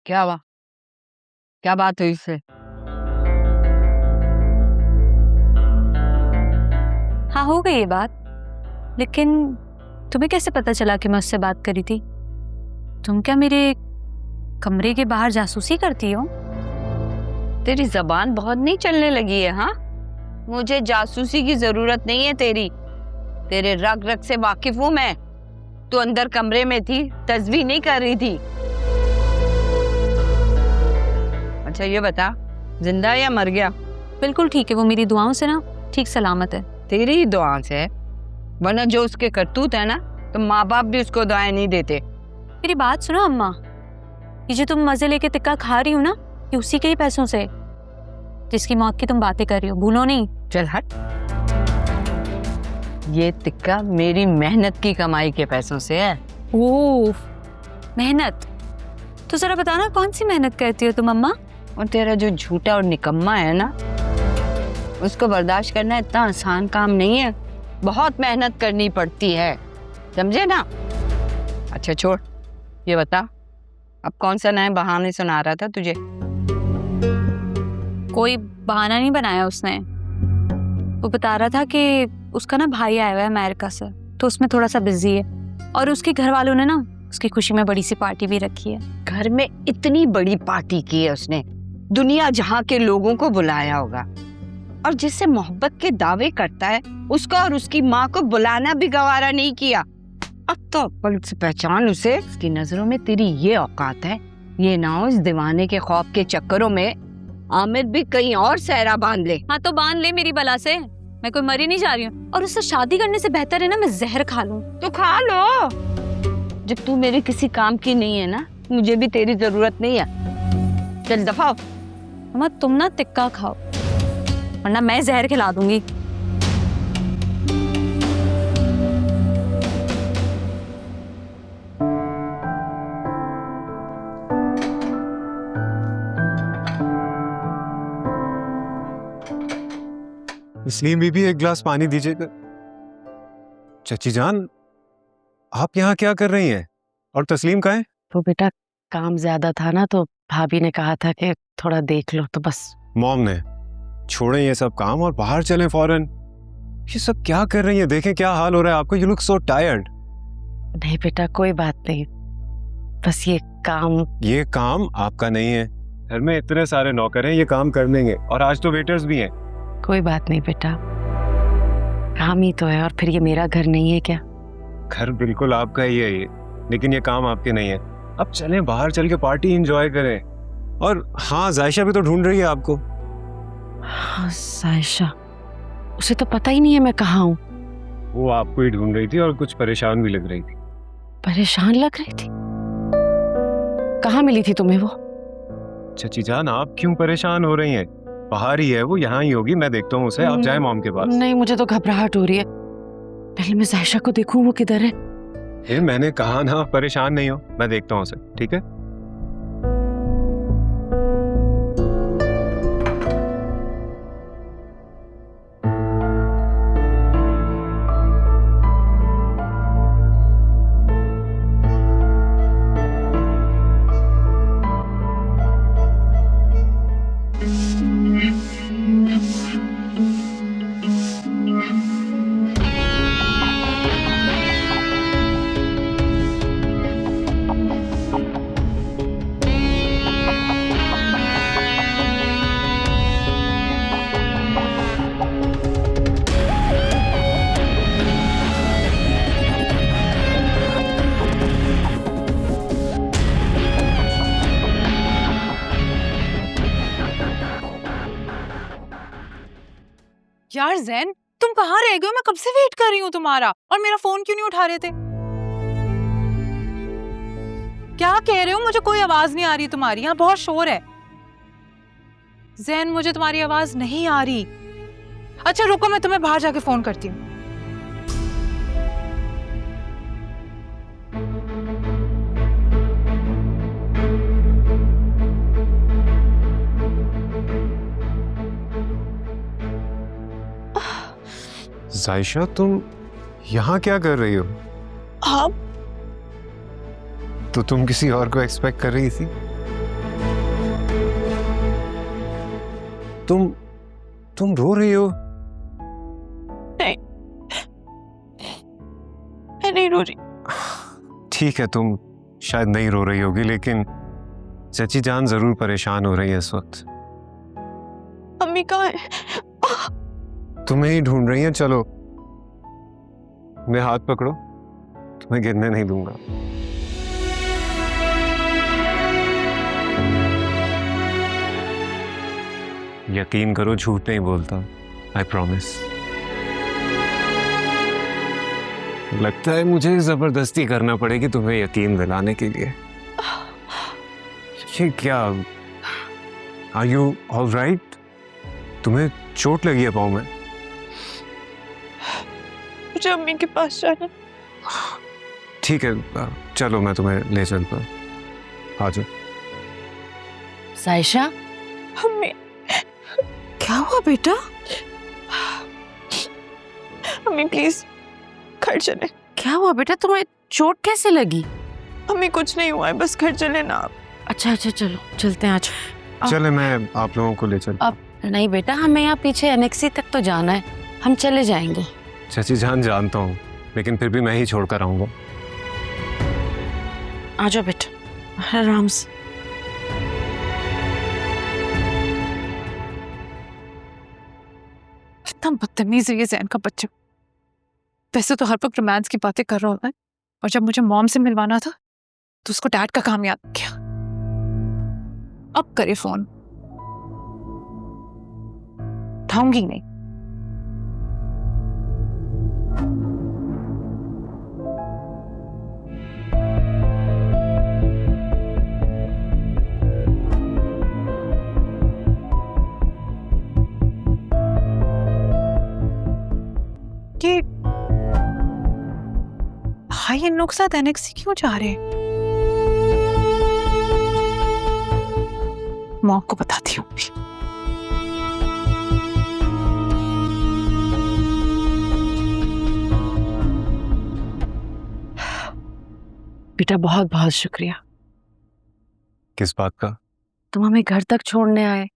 क्या हुआ? क्या बात हुई इससे? हाँ, हो गई ये बात। लेकिन तुम्हें कैसे पता चला कि मैं उससे बात करी थी? तुम क्या मेरे कमरे के बाहर जासूसी करती हो? तेरी जबान बहुत नहीं चलने लगी है? हाँ, मुझे जासूसी की जरूरत नहीं है तेरी। तेरे रग रग से वाकिफ हूं मैं। तू अंदर कमरे में थी, तस्वीर नहीं कर रही थी। अच्छा ये बता, जिंदा है या मर गया? बिल्कुल ठीक है, वो मेरी दुआओं से ना ठीक सलामत है। तेरी ही दुआ से, वरना जो उसके करतूत है ना, तो माँ बाप भी उसको दुआएं नहीं देते। मेरी बात सुनो अम्मा, ये जो तुम मजे लेके टिक्का खा रही हो ना, ये उसी के ही पैसों से, जिसकी मौत की तुम बातें कर रही हो, भूलो नहीं। चल हट। ये टिक्का मेरी मेहनत की कमाई के पैसों से है। ओह, मेहनत? तो जरा बताना कौन सी मेहनत करती हो तुम अम्मा? और तेरा जो झूठा और निकम्मा है ना, उसको बर्दाश्त करना इतना आसान काम नहीं है। बहुत मेहनत करनी पड़ती है, समझे ना? अच्छा छोड़, ये बता, अब कौन सा नया बहाने सुना रहा था तुझे? कोई बहाना नहीं बनाया उसने। वो बता रहा था कि उसका ना भाई आया हुआ है अमेरिका से, तो उसमें थोड़ा सा बिजी है, और उसके घर वालों ने ना उसकी खुशी में बड़ी सी पार्टी भी रखी है। घर में इतनी बड़ी पार्टी की है उसने, दुनिया जहां के लोगों को बुलाया होगा। और जिससे मोहब्बत के दावे करता है, उसको और उसकी माँ को बुलाना भी गवारा नहीं किया। अब तो अक्ल से पहचान उसे। उसकी नजरों में तेरी ये औकात है, ये ना हो इस दीवाने के खौफ के चक्करों में आमिर भी कहीं और सहरा बांध ले। हाँ तो बांध ले मेरी बला से, मैं कोई मरी नहीं जा रही हूँ। और उससे शादी करने से बेहतर है ना मैं जहर खा लूं। तो खा लो। जब तू मेरे किसी काम की नहीं है ना, मुझे भी तेरी जरूरत नहीं है। चल दफा हो। अम्मा तुम ना टिक्का खाओ, वरना मैं जहर खिला दूंगी। तस्लीम बीबी, एक गिलास पानी दीजिएगा। चची जान, आप यहाँ क्या कर रही हैं? और तस्लीम कहाँ है? वो बेटा काम ज्यादा था ना, तो भाभी ने कहा था कि थोड़ा देख लो, तो बस। मॉम ने छोड़े ये सब काम और बाहर चलें फौरन। ये सब क्या कर रही हैं? देखें क्या हाल हो रहा है आपको। You look so tired. नहीं बेटा कोई बात नहीं, बस ये काम आपका नहीं है। घर में इतने सारे नौकर हैं, ये काम कर लेंगे। और आज तो वेटर्स भी हैं। कोई बात नहीं बेटा, काम ही तो है। और फिर ये मेरा घर नहीं है क्या? घर बिल्कुल आपका ही है ये, लेकिन ये काम आपके नहीं है। अब चलें बाहर, चल के पार्टी एंजॉय करें। और हाँ, जायशा भी तो ढूंढ रही है आपको। हाँ सायशा, उसे तो पता ही नहीं है मैं कहाँ हूँ। वो आपको ही ढूंढ रही थी और कुछ परेशान भी लग रही थी। परेशान लग रही थी? कहाँ मिली थी तुम्हें वो? चची जान, आप क्यों परेशान हो रही हैं? बाहर ही है वो, यहाँ ही होगी। मैं देखता हूँ उसे, आप जाए मॉम के पास। नहीं, मुझे तो घबराहट हो रही है। पहले मैं सायशा को देखूं वो किधर है। ये मैंने कहा ना, परेशान नहीं हो, मैं देखता हूँ उसे, ठीक है? यार जैन, तुम कहाँ रह गए हो? मैं कब से वेट कर रही हूँ तुम्हारा, और मेरा फोन क्यों नहीं उठा रहे थे? क्या कह रहे हो? मुझे कोई आवाज नहीं आ रही तुम्हारी, यहाँ बहुत शोर है। जैन मुझे तुम्हारी आवाज नहीं आ रही। अच्छा रुको, मैं तुम्हें बाहर जाके फोन करती हूँ। जायशा, तुम यहाँ क्या कर रही हो? आप तो तुम किसी और को एक्सपेक्ट कर रही थी? तुम रो रही हो? मैं नहीं रो रही। ठीक है, तुम शायद नहीं रो रही होगी, लेकिन चची जान जरूर परेशान हो रही है इस वक्त। अम्मी कहाँ है? तुम्हें ही ढूंढ रही हैं। चलो मेरे हाथ पकड़ो, तुम्हें गिरने नहीं दूंगा। यकीन करो, झूठ नहीं बोलता, आई प्रॉमिस। लगता है मुझे जबरदस्ती करना पड़ेगी तुम्हें यकीन दिलाने के लिए। ये क्या, आर यू ऑल राइट? तुम्हें चोट लगी है पाँव में? मुझे अम्मी के पास जाना। ठीक है, चलो मैं तुम्हें ले चलता हूँ, आ जाओ। साइशा, अम्मी, क्या हुआ बेटा? अम्मी प्लीज घर चले। क्या हुआ बेटा, तुम्हें चोट कैसे लगी? अम्मी कुछ नहीं हुआ है, बस घर चले ना आप। अच्छा चलो चलते हैं आज। चले, मैं आप लोगों को ले चलता। अब नहीं बेटा, हमें यहाँ पीछे एनेक्सी तक तो जाना है, हम चले जाएंगे। चाची जान जानता हूँ, लेकिन फिर भी मैं ही छोड़कर आऊंगा। आ जाओ बेटा, आराम से। इतना बदतमीज है ये जैन का बच्चा। वैसे तो हर वक्त रोमांस की बातें कर रहा होता है, और जब मुझे मॉम से मिलवाना था तो उसको डैड का काम याद किया। अब करे फोन, उठाऊंगी नहीं। ये भाई इन लोग साथ एनेक्सी क्यों जा रहे हैं? मॉम को बताती हूँ। बेटा बहुत बहुत शुक्रिया, किस बात का? तुम हमें घर तक छोड़ने आए।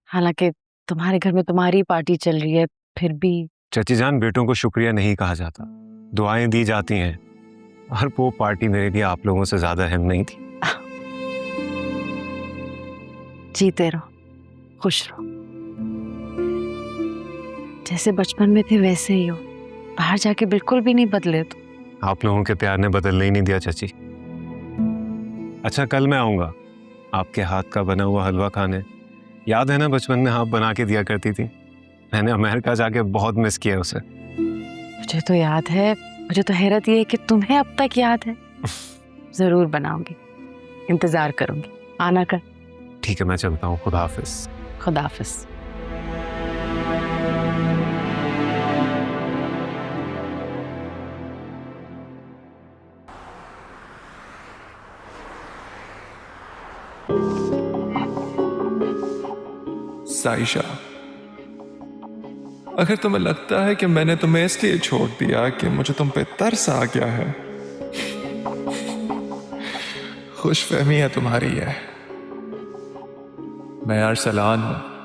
हालांकि तुम्हारे घर में तुम्हारी पार्टी चल रही है, फिर भी। चाची जान, बेटों को शुक्रिया नहीं कहा जाता, दुआएं दी जाती हैं। और वो पार्टी मेरे लिए आप लोगों से ज्यादा अहम नहीं थी। जीते रहो, खुश रहो, जैसे बचपन में थे वैसे ही हो। बाहर जाके बिल्कुल भी नहीं बदले तो। आप लोगों के प्यार ने बदलने ही नहीं दिया चाची। अच्छा, कल मैं आऊंगा आपके हाथ का बना हुआ हलवा खाने। याद है ना, बचपन में आप बना के दिया करती थी। मैंने अमेरिका जाके बहुत मिस किया उसे। मुझे तो याद है, मुझे तो हैरत ये है कि तुम्हें अब तक याद है। जरूर बनाऊंगी, इंतजार करूंगी, आना कर। ठीक है, मैं चलता हूँ। खुदा हाफिज। खुदा हाफिज। साइशा, अगर तुम्हें लगता है कि मैंने तुम्हें इसलिए छोड़ दिया कि मुझे तुम पे तरस आ गया है, खुशफहमी है तुम्हारी है। मैं अरसलान हूं,